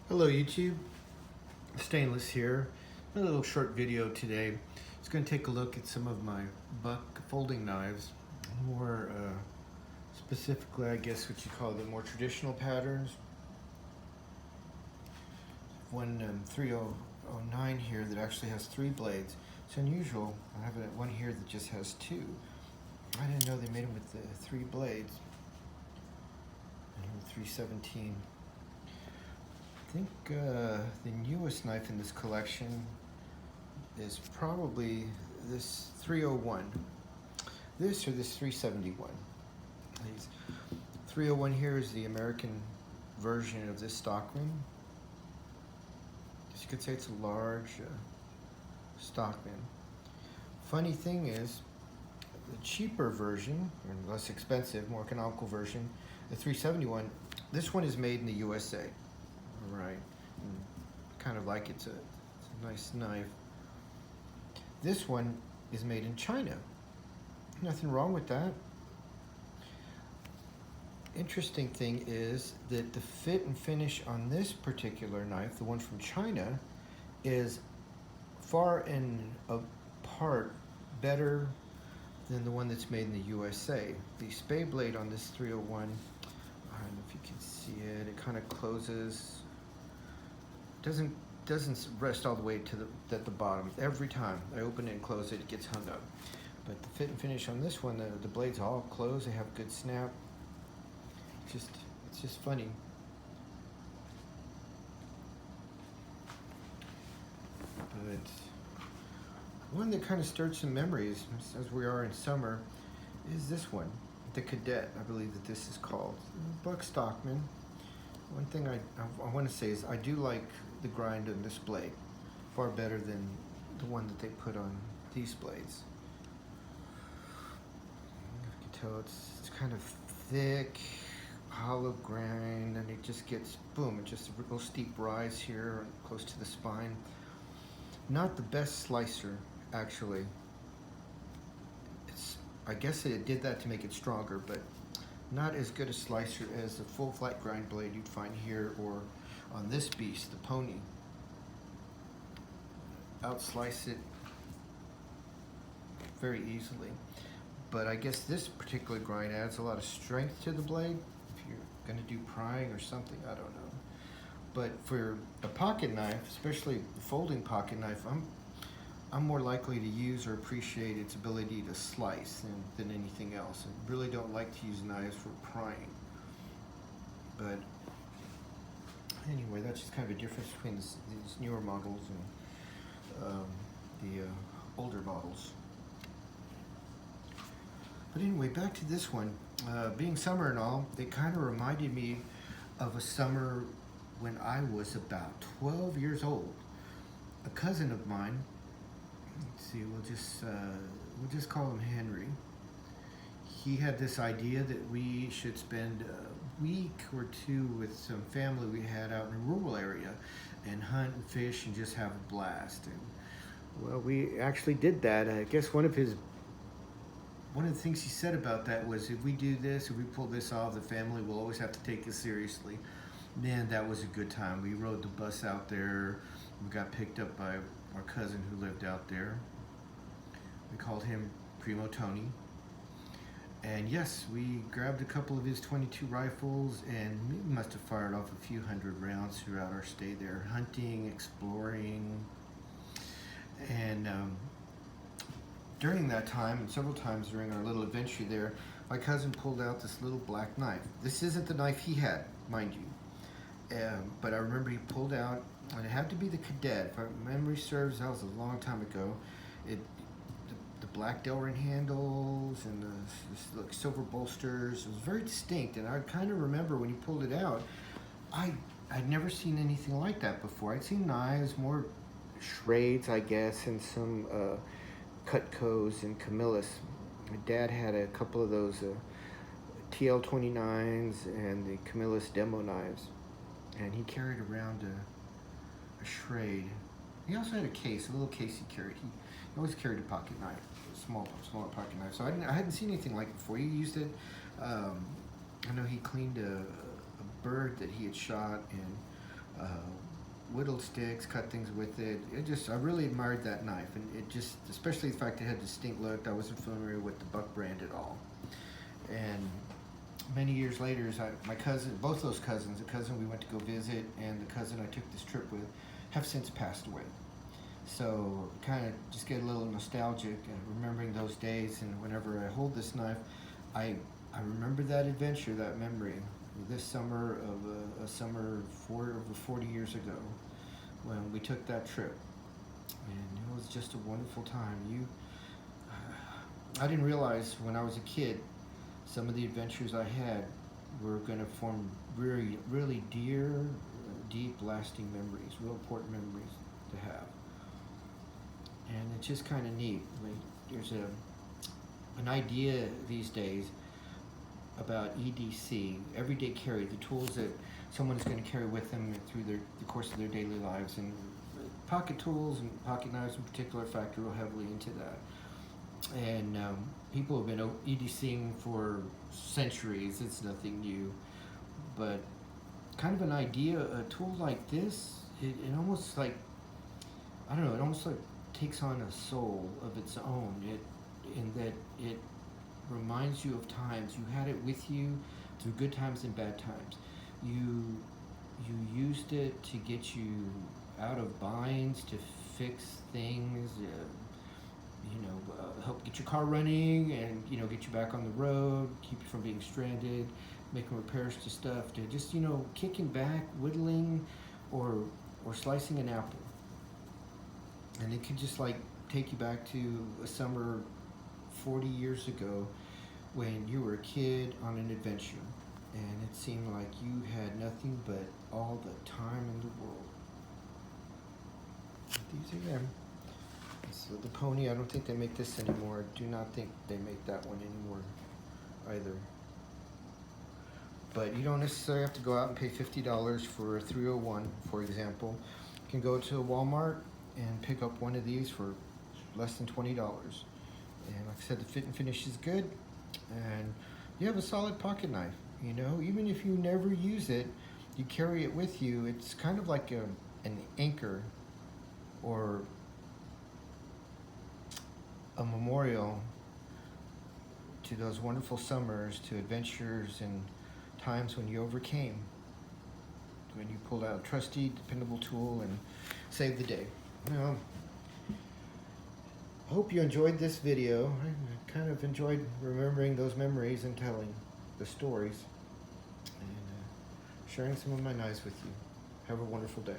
Hello YouTube, Stainless here. A little short video today. It's going to take a look at some of my Buck folding knives. More specifically, I guess what you call the more traditional patterns. One 3009 here that actually has 3 blades. It's unusual. I have one here that just has 2. I didn't know they made them with the 3 blades. And here 317. I think the newest knife in this collection is probably this 301. This or this 371. These 301 here is the American version of this stock ring. As you could say, it's a large stock ring. Funny thing is, the cheaper version, or less expensive, more economical version, the 371, this one is made in the USA. Right, kind of like it's a nice knife. This one is made in China. Nothing wrong with that. Interesting thing is that the fit and finish on this particular knife, the one from China, is far and apart better than the one that's made in the USA. The spay blade on this 301, I don't know if you can see it, it kind of closes. Doesn't rest all the way to at the bottom. Every time I open it and close it, it gets hung up. But the fit and finish on this one, the blades all close. They have good snap. It's just funny. But one that kind of stirred some memories as we are in summer is this one, the Cadet. I believe that this is called Buck Stockman. One thing I want to say is I do like the grind on this blade far better than the one that they put on these blades. You can tell it's kind of thick, hollow grind, and it just gets, boom, it's just a real steep rise here close to the spine. Not the best slicer, actually. I guess it did that to make it stronger, but not as good a slicer as the full flat grind blade you'd find here or on this beast, the Pony. Outslice it very easily. But I guess this particular grind adds a lot of strength to the blade if you're going to do prying or something, I don't know. But for a pocket knife, especially a folding pocket knife, I'm more likely to use or appreciate its ability to slice than anything else. I really don't like to use knives for prying. But anyway, that's just kind of a difference between these newer models and the older models. But anyway, back to this one. Being summer and all, it kind of reminded me of a summer when I was about 12 years old. A cousin of mine, let's see, we'll just call him Henry. He had this idea that we should spend a week or 2 with some family we had out in a rural area and hunt and fish and just have a blast. And well, we actually did that. I guess one of the things he said about that was, if we do this, if we pull this off, the family will always have to take this seriously. Man, that was a good time. We rode the bus out there. We got picked up by our cousin who lived out there. We called him Primo Tony. And yes, we grabbed a couple of his 22 rifles and we must have fired off a few hundred rounds throughout our stay there, hunting, exploring. And during that time, and several times during our little adventure there, my cousin pulled out this little black knife. This isn't the knife he had, mind you. But I remember he pulled out, and it had to be the Cadet. If my memory serves, that was a long time ago. The black Delrin handles and the silver bolsters. It was very distinct, and I kind of remember when he pulled it out, I'd never seen anything like that before. I'd seen knives, more Schrades, I guess, and some Cutcos and Camillus. My dad had a couple of those TL29s and the Camillus demo knives. And he carried around a Schrade. He also had a case, a little case he carried. He always carried a pocket knife, a smaller pocket knife. So I hadn't seen anything like it before. He used it. I know he cleaned a bird that he had shot and uh, whittled sticks, cut things with it. I really admired that knife, and it just, especially the fact it had a distinct look. I wasn't familiar with the Buck brand at all. And many years later, my cousin, both those cousins, the cousin we went to go visit and the cousin I took this trip with, have since passed away. So kind of just get a little nostalgic and remembering those days. And whenever I hold this knife, I remember that adventure, that memory, this summer of a summer over 40 years ago when we took that trip. And it was just a wonderful time. I didn't realize when I was a kid some of the adventures I had were going to form really, really dear, deep, lasting memories, real important memories to have. And it's just kind of neat. Like, there's an idea these days about EDC, everyday carry, the tools that someone is going to carry with them through the course of their daily lives. And pocket tools and pocket knives in particular factor real heavily into that. And people have been EDCing for centuries. It's nothing new. But kind of an idea, a tool like this, it almost like, I don't know, it almost like takes on a soul of its own. In that it reminds you of times you had it with you through good times and bad times. You used it to get you out of binds, to fix things, help get your car running, and get you back on the road, keep you from being stranded, making repairs to stuff, to just kicking back, whittling, or slicing an apple. And it could just like take you back to a summer 40 years ago when you were a kid on an adventure, and it seemed like you had nothing but all the time in the world. These are them. So the pony, I don't think they make this anymore. I do not think they make that one anymore either. But you don't necessarily have to go out and pay $50 for a 301, for example. You can go to Walmart and pick up one of these for less than $20. And like I said, the fit and finish is good, and you have a solid pocket knife. Even if you never use it, you carry it with you. It's kind of like an anchor or a memorial to those wonderful summers, to adventures and times when you overcame, when you pulled out a trusty, dependable tool and saved the day. I hope you enjoyed this video. I kind of enjoyed remembering those memories and telling the stories and sharing some of my knives with you. Have a wonderful day.